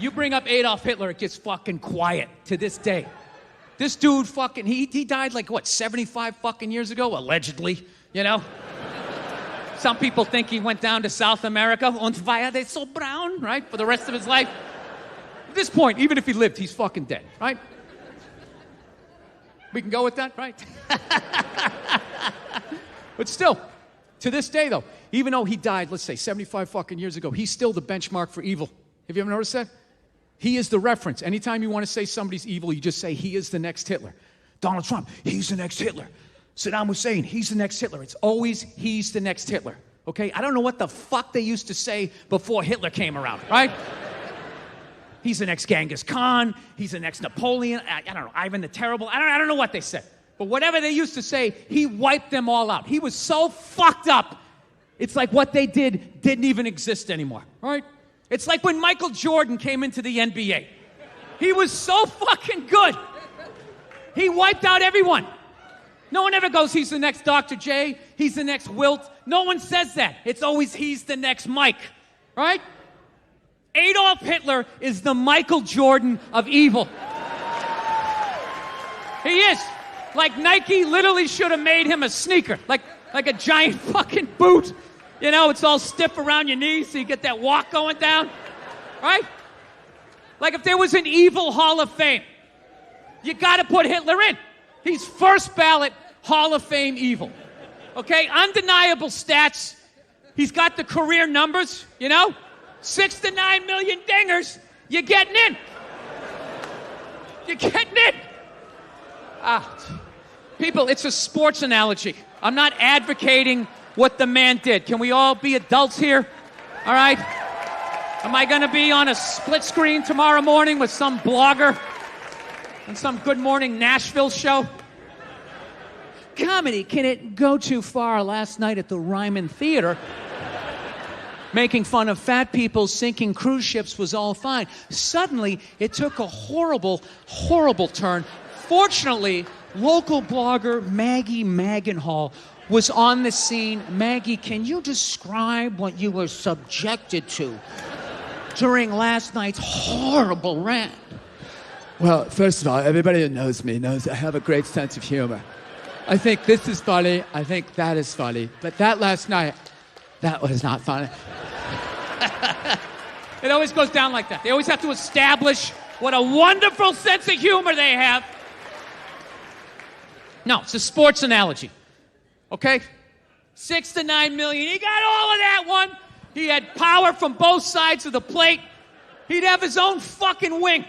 You bring up Adolf Hitler, it gets fucking quiet to this day. This dude fucking, he died like, what, 75 fucking years ago? Allegedly, you know? Some people think he went down to South America, und war er so brown, right, for the rest of his life. At this point, even if he lived, he's fucking dead, right? We can go with that, right? But still, to this day, though, even though he died, let's say, 75 fucking years ago, he's still the benchmark for evil. Have you ever noticed that? He is the reference. Anytime you want to say somebody's evil, you just say, he is the next Hitler. Donald Trump, he's the next Hitler. Saddam Hussein, he's the next Hitler. It's always, he's the next Hitler, okay? I don't know what the fuck they used to say before Hitler came around, right? He's the next Genghis Khan. He's the next Napoleon. I don't know, Ivan the Terrible. I don't know what they said. But whatever they used to say, he wiped them all out. He was so fucked up, it's like what they did didn't even exist anymore, right? It's like when Michael Jordan came into the NBA. He was so fucking good. He wiped out everyone. No one ever goes, he's the next Dr. J, he's the next Wilt. No one says that. It's always, he's the next Mike, right? Adolf Hitler is the Michael Jordan of evil. He is. Like Nike literally should have made him a sneaker. Like a giant fucking boot. You know, it's all stiff around your knees so you get that walk going down. Right? Like if there was an evil Hall of Fame, you gotta put Hitler in. He's first ballot Hall of Fame evil. Okay? Undeniable stats. He's got the career numbers, you know? 6 to 9 million dingers. You're getting in. You're getting in. People, it's a sports analogy. I'm not advocating what the man did. Can we all be adults here? All right? Am I going to be on a split screen tomorrow morning with some blogger on some Good Morning Nashville show? Comedy, can it go too far? Last night at the Ryman Theater, making fun of fat people sinking cruise ships was all fine. Suddenly, it took a horrible, horrible turn. Fortunately, local blogger Maggie Magenhall was on the scene. Maggie, can you describe what you were subjected to during last night's horrible rant? Well, first of all, everybody that knows me knows I have a great sense of humor. I think this is funny. I think that is funny. But that last night, that was not funny. It always goes down like that. They always have to establish what a wonderful sense of humor they have. No, it's a sports analogy. Okay? 6 to 9 million. He got all of that one. He had power from both sides of the plate. He'd have his own fucking wing.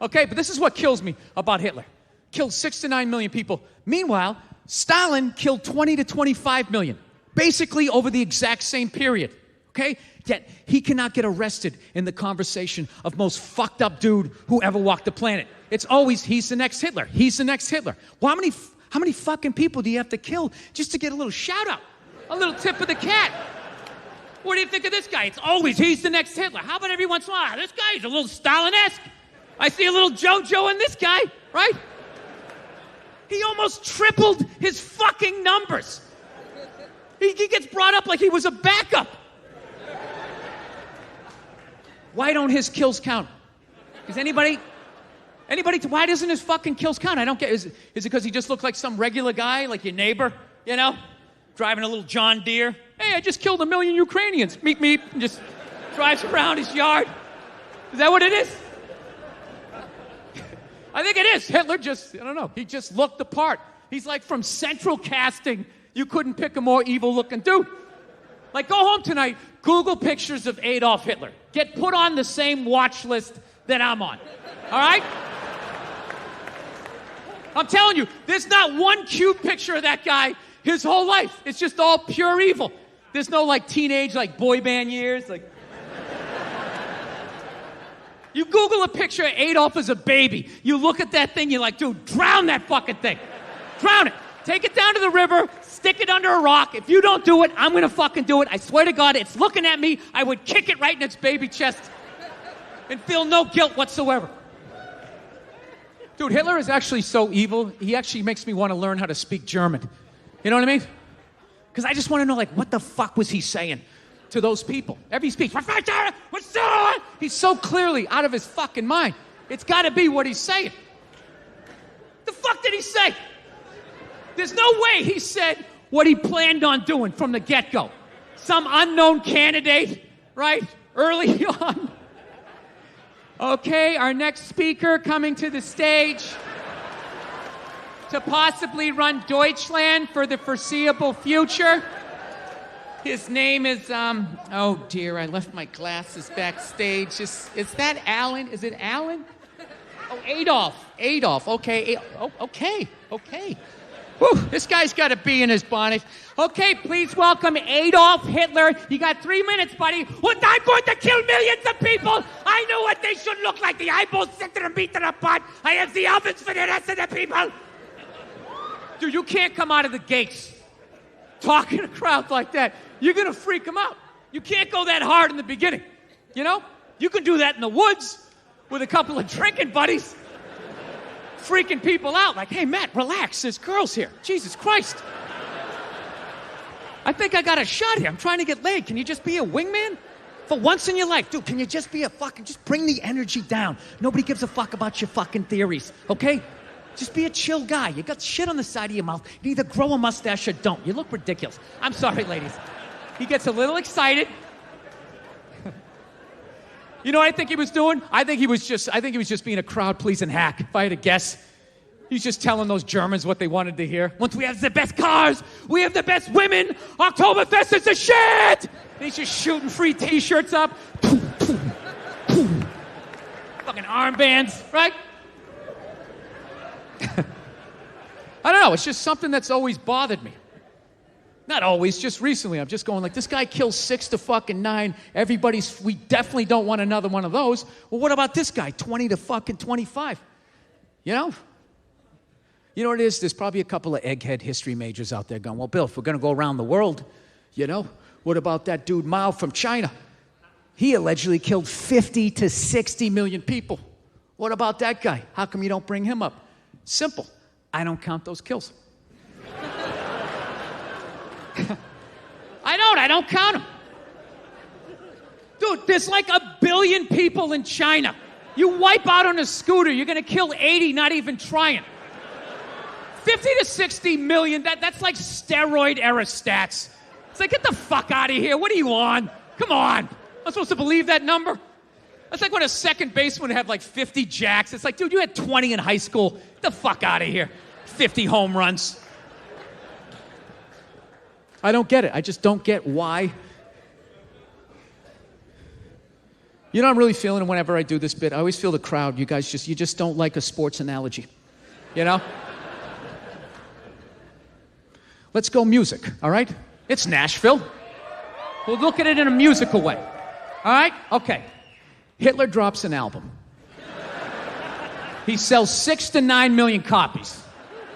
Okay, but this is what kills me about Hitler. Killed 6 to 9 million people. Meanwhile, Stalin killed 20 to 25 million. Basically over the exact same period. Okay? Yet he cannot get arrested in the conversation of most fucked up dude who ever walked the planet. It's always, he's the next Hitler. He's the next Hitler. Well, how many fucking people do you have to kill just to get a little shout out? A little tip of the cat. What do you think of this guy? It's always, he's the next Hitler. How about every once in a while? This guy's a little Stalin-esque. I see a little JoJo in this guy, right? He almost tripled his fucking numbers. He gets brought up like he was a backup. Why don't his kills count? Does anybody, why doesn't his fucking kills count? I don't get, is it because he just looked like some regular guy, like your neighbor, you know? Driving a little John Deere. Hey, I just killed 1 million Ukrainians. Meep, meep, and just drives around his yard. Is that what it is? I think it is. Hitler just, I don't know, he just looked the part. He's like from central casting. You couldn't pick a more evil-looking dude. Like, go home tonight, Google pictures of Adolf Hitler. Get put on the same watch list that I'm on. All right? I'm telling you, there's not one cute picture of that guy his whole life. It's just all pure evil. There's no, like, teenage, like, boy band years. Like, you Google a picture of Adolf as a baby. You look at that thing, you're like, dude, drown that fucking thing. Drown it. Take it down to the river, stick it under a rock. If you don't do it, I'm going to fucking do it. I swear to God, it's looking at me. I would kick it right in its baby chest and feel no guilt whatsoever. Dude, Hitler is actually so evil, he actually makes me want to learn how to speak German. You know what I mean? Because I just want to know, like, what the fuck was he saying to those people? Every speech, He's so clearly out of his fucking mind. It's got to be what he's saying. The fuck did he say? There's no way he said what he planned on doing from the get-go. Some unknown candidate, right? Early on. Okay, our next speaker coming to the stage to possibly run Deutschland for the foreseeable future. His name is, oh dear, I left my glasses backstage. Is that Alan? Is it Alan? Oh, Adolf. Adolf, okay. Okay. Whew, this guy's got a bee in his bonnet. Okay, please welcome Adolf Hitler. You got 3 minutes, buddy. What, I'm going to kill millions of people. I know what they should look like. The eyeballs sit to the meat to the butt. I have the ovens for the rest of the people. Dude, you can't come out of the gates talking to crowds like that. You're going to freak them out. You can't go that hard in the beginning. You know? You can do that in the woods with a couple of drinking buddies. Freaking people out. Like, hey, Matt, relax. There's girls here. Jesus Christ. I think I got a shot here. I'm trying to get laid. Can you just be a wingman? For once in your life, dude, can you just be just bring the energy down. Nobody gives a fuck about your fucking theories, okay? Just be a chill guy. You got shit on the side of your mouth. You either grow a mustache or don't. You look ridiculous. I'm sorry, ladies. He gets a little excited. You know what I think he was doing? I think he was just being a crowd-pleasing hack, if I had to guess. He's just telling those Germans what they wanted to hear. Once we have the best cars, we have the best women. Oktoberfest is the shit! And he's just shooting free T-shirts up. Fucking armbands, right? I don't know. It's just something that's always bothered me. Not always, just recently. I'm just going like, this guy kills 6 to fucking 9. We definitely don't want another one of those. Well, what about this guy? 20 to fucking 25. You know? You know what it is? There's probably a couple of egghead history majors out there going, well, Bill, if we're going to go around the world, you know, what about that dude Mao from China? He allegedly killed 50 to 60 million people. What about that guy? How come you don't bring him up? Simple. I don't count those kills. I don't count them. Dude, there's like 1 billion people in China. You wipe out on a scooter, you're going to kill 80 not even trying. 50 to 60 million, that's like steroid-era stats. It's like, get the fuck out of here. What are you on? Come on. I'm supposed to believe that number? That's like when a second baseman would have like 50 jacks. It's like, dude, you had 20 in high school. Get the fuck out of here. 50 home runs. I don't get it. I just don't get why. You know, I'm really feeling it whenever I do this bit. I always feel the crowd. You guys just don't like a sports analogy. You know? Let's go music, all right? It's Nashville. We'll look at it in a musical way. All right? Okay. Hitler drops an album. He sells 6 to 9 million copies.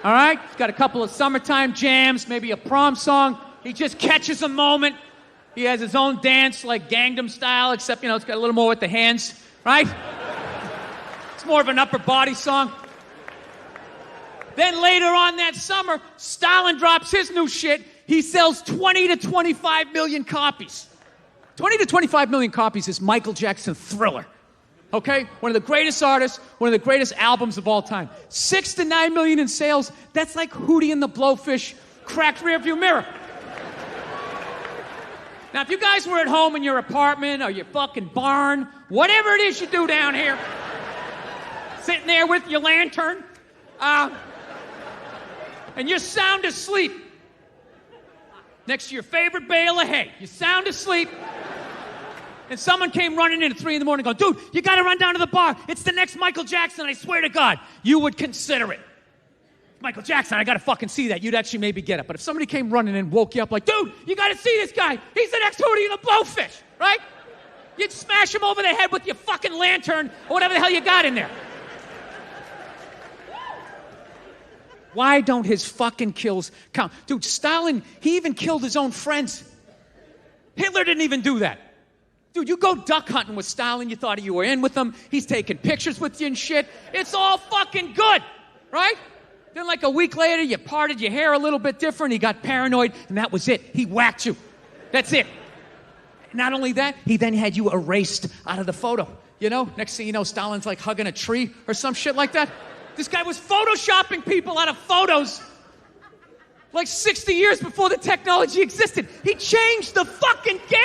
All right? He's got a couple of summertime jams, maybe a prom song. He just catches a moment. He has his own dance, like Gangnam Style, except, you know, it's got a little more with the hands, right? It's more of an upper body song. Then later on that summer, Stalin drops his new shit. He sells 20 to 25 million copies. 20 to 25 million copies is Michael Jackson's Thriller. Okay? One of the greatest artists, one of the greatest albums of all time. 6 to 9 million in sales, that's like Hootie and the Blowfish, cracked rearview mirror. Now, if you guys were at home in your apartment or your fucking barn, whatever it is you do down here, sitting there with your lantern, and you're sound asleep next to your favorite bale of hay, you're sound asleep, and someone came running in at 3 in the morning going, dude, you got to run down to the bar. It's the next Michael Jackson, I swear to God. You would consider it. Michael Jackson, I got to fucking see that. You'd actually maybe get it. But if somebody came running in and woke you up like, dude, you got to see this guy. He's the next Hootie and the Blowfish, right? You'd smash him over the head with your fucking lantern or whatever the hell you got in there. Why don't his fucking kills count? Dude, Stalin, he even killed his own friends. Hitler didn't even do that. Dude, you go duck hunting with Stalin, you thought you were in with him. He's taking pictures with you and shit. It's all fucking good, right? Then like a week later, you parted your hair a little bit different. He got paranoid, and that was it. He whacked you. That's it. Not only that, he then had you erased out of the photo. You know, next thing you know, Stalin's like hugging a tree or some shit like that. This guy was photoshopping people out of photos like 60 years before the technology existed. He changed the fucking game.